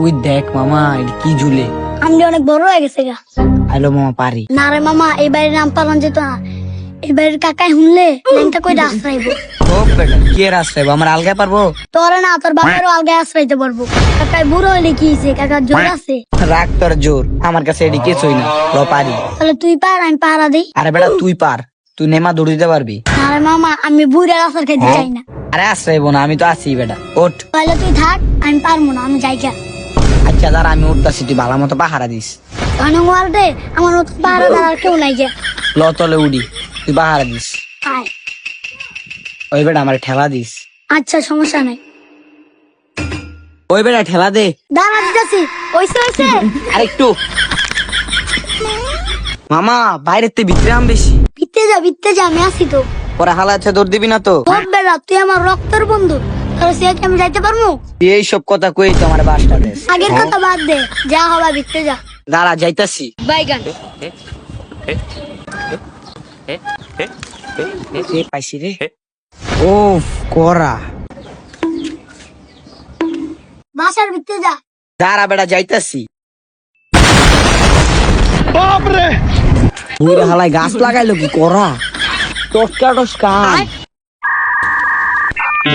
তুই দেখ মামা এটা কি ঝুলে। আমি অনেক বড় হয়ে গেছে গা। আইলো মামা পারি না রে মামা, এই বাড়ির নাম পালন যেত না। এই বাড়ির কাকাই শুনলে ল্যাংটা কই আশ্রইব। হোক বেটা কে রাস্তায় আমার আলগায় পারবো। তোরে না, তোর বাবারও আলগায় আশ্রইতে পারবো। কাকাই বুড়ো হইলে কি হয়েছে, কাকার জোর আছে। রাগ তোর জোর, আমার কাছে এটি কিছুই না। ল পারি। তাহলে তুই পার, আমি পাহারা দিই। আরে বেটা তুই পার, তুই নেমা দৌড় দিতে পারবি। না রে মামা, আমি বুড়া আসার খেতে চাই না। আরে আশ্রইব না, আমি তো আছি বেটা, ওঠ। তাহলে তুই থাক, আমি পারবো না, আমি যাই গা। আচ্ছা দাঁড়া আমি উঠতাছি, তুই ভালো মতো পাহারা দিস। ধনওয়ালদে আমার মতো পাহারা দেওয়ার কেউ নাই গা। ল তলে উডি, তুই পাহারা দিস। আয়। ওই বেটা আমার ঠেলা দিস। আচ্ছা সমস্যা নাই। ওই বেটা ঠেলা দে। দাঁড়া দিতেছি। ওইসে ওইসে। আরেকটু। মামা বাইরের তে ভিতরে আম বেশি। ভিত্তে যা, আমি আসি তো। পরে হালা আছে দৌড় দিবি না তো। তোর বেলা, তুই আমার রক্তের বন্ধু, তাহলে সে কি আমি যাইতে পারবো? তুই এইসব কথা কই তো আমার বাসটা দে। আগের কথা বাদ দে, যা হবা ভিত্তে যা। দাঁড়া যাইতাছি। বাইগান। পাইছি রে। ও করা। বাসার ভিত্তে যা। দাঁড়া বেটা যাইতাছি। বুইরা হালাই গাছ লাগাইলো কি করা। টসকা টসকাম।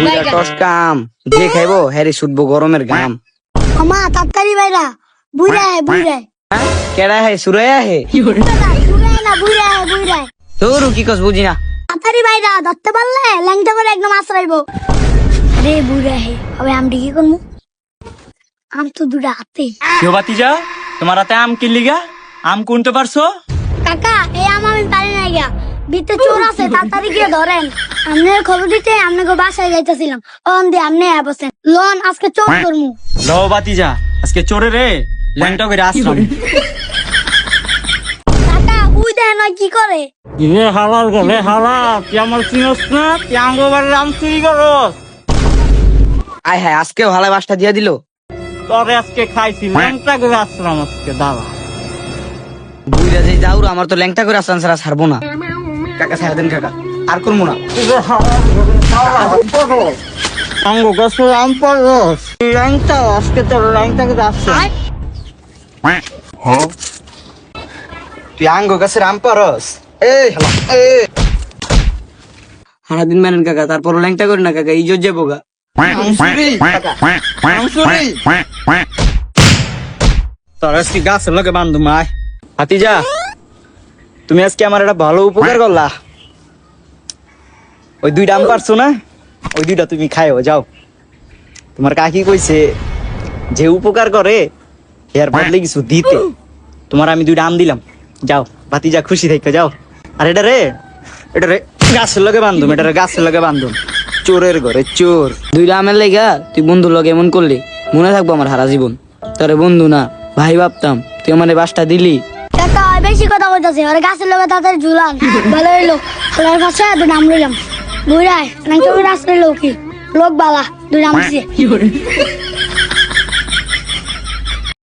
বুইরা টসকাম যে খাইবো হ্যারি ছুটবো গরমের ঘাম। আমা তাড়াতাড়ি বাইরা। বুইরায় বুইরায়। হ্যাঁ? কেডা হে সুরাইয়া হে। বুইরায় না, বুইরায়। তোর কি কস বুঝি না। তাড়াতাড়ি বাইরা, ধরতে পারলে ল্যাংটা করে একদম আশ্রাইবো। রে বুইরায়, হবে আমি কি করবো? আম তো দুটা হাতে। কেউ বাতিজা তোমার হাতে আম কিনলি গা? আম কুনতে পারছো? কাকা, এই আম আমি পারি নাই গা। ভিতরে চোর আছে, তাড়াতাড়ি গিয়ে ধরেন। আপনার খবর দিতে আপনাকে বাসায় যাইতেছিলাম। অন দিয়ে আপনি বসেন। লোন আজকে চোর করমু। লো বাতিজা আজকে চোরে রে ল্যাংটা করে আসলাম। কাকা উই দেয় না কি করে? রে হালাল গলে হালা তুই আমার চিনস না? তুই আঙ্গবার আম চুরি করস। আয় হ্যাঁ আজকেও হালাই বাসটা দিয়ে দিল। তবে আজকে খাইছি ল্যাংটা করে আসলাম আজকে দাদা। বুইরা যে যাউর আমার তো ল্যাংটা করে আসলাম সারা ছাড়বো না। কাকা ছাড়া দেন কাকা, আর করবো না। আঙ্গ গাছ আম পারস ল্যাংটা আজকে তোর ল্যাংটা করে আসলাম। তুই আঙ্গ গাছের আম পারস। এই হালা সারাদিন মানেন কাকা, তারপর ল্যাংটা করি না কাকা, ইজ্জত যাবো গা। তোর আজকে গাছের লগে বান্ধু মায়। হাতিজা তুমি আজকে আমার একটা ভালো উপকার করলা। ওই দুইটা আম পারছো না, ওই দুইটা তুমি খাইও যাও। তোমার কাকি কইছে যে উপকার করে এর বদলে কিছু দিতে। তোমার আমি দুইটা আম দিলাম, যাও ভাতিজা খুশি থাকো যাও। আর এটা রে গাছের লগে বান্ধুম, এটা গাছের লগে বান্ধুম। চোরের ঘরে চোর। দুইটা আমের লেগা তুই বন্ধুর লগে এমন করলি, মনে থাকবো আমার সারা জীবন। তোরে বন্ধু না ভাই ভাবতাম, তুই আমার বাসটা দিলি। কাকা বেশি কথা বলতেছে, ওরা গাছের লোকে তাড়াতাড়ি ঝুলান। ভালো হইলো, তোর কাছে দুই নাম রইলাম। বুইরায় ল্যাংটা করে আসলে লোক বালা দুই নাম দিছে।